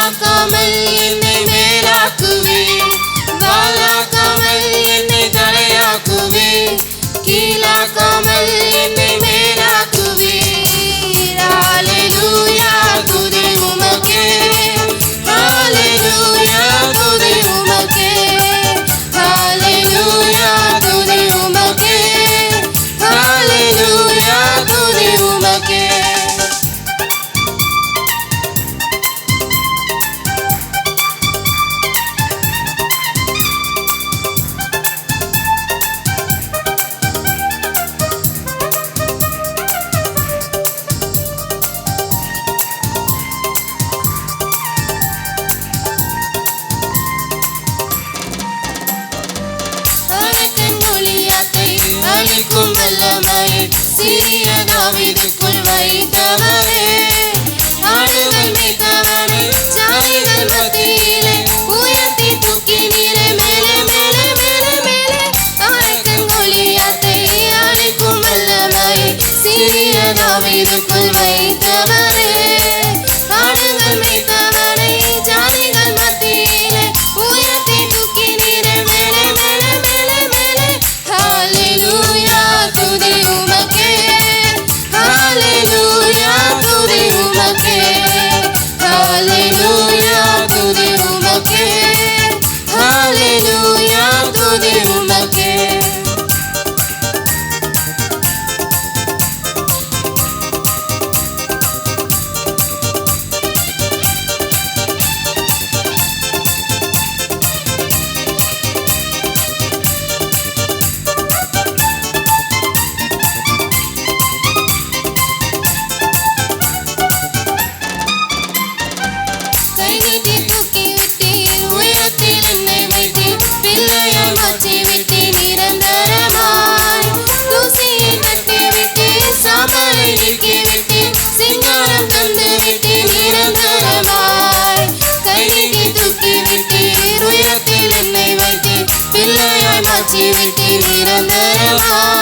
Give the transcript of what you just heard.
வாழாக்காமல் என்னை மேலாக்குவீர், வாழாக்காமல் என்னை தலையாக்குவீர், கீழாக்காமல் என்னை மேலாக்குவீர். ஹல்லேலூயா துதி உமக்கே, ஹல்லேலூயா துதி உமக்கே, ஹல்லேலூயா துதி உமக்கே, ஹல்லேலூயா துதி உமக்கே. அளிக்கும் வல்லமையை சிறிய தாவீதுக்குள் வைத்தவரே, ஆடுகள் மேய்த்தவரே, ஜாதிகள் மத்தியிலே உயர்த்தி தூக்கினீரே மேலே மேலே மேலே மேலே. அரக்கன் கோலியாத்தை அளிக்கும் வல்லமையை சிறிய தாவீதுக்குள் வைத்தவரே, ஆடுகள் மேய்த்தவரே, ஜாதிகள் மத்தியிலே உயர்த்தி தூக்கினீரே மேலே மேலே மேலே மேலே. ஹல்லேலூயா துதி உமக்கே, ஹல்லேலூயா துதி உமக்கே, ஹல்லேலூயா துதி உமக்கே, ஹல்லேலூயா துதி உமக்கே. கை நீட்டி தூக்கி விட்டீர், உயரத்தில் என்னை வைத்தீர், பிள்ளையாய் மாற்றி விட்டீர் நிரந்தரமாய். தூசியை தட்டி விட்டீர், சாம்பலை நீக்கி விட்டீர், சிங்காரம் தந்து விட்டீர் நிரந்தரமாய். கை நீட்டி தூக்கி விட்டீர், உயரத்தில் என்னை வைத்தீர், பிள்ளையாய் மாற்றி விட்டீர் நிரந்தரமாய்.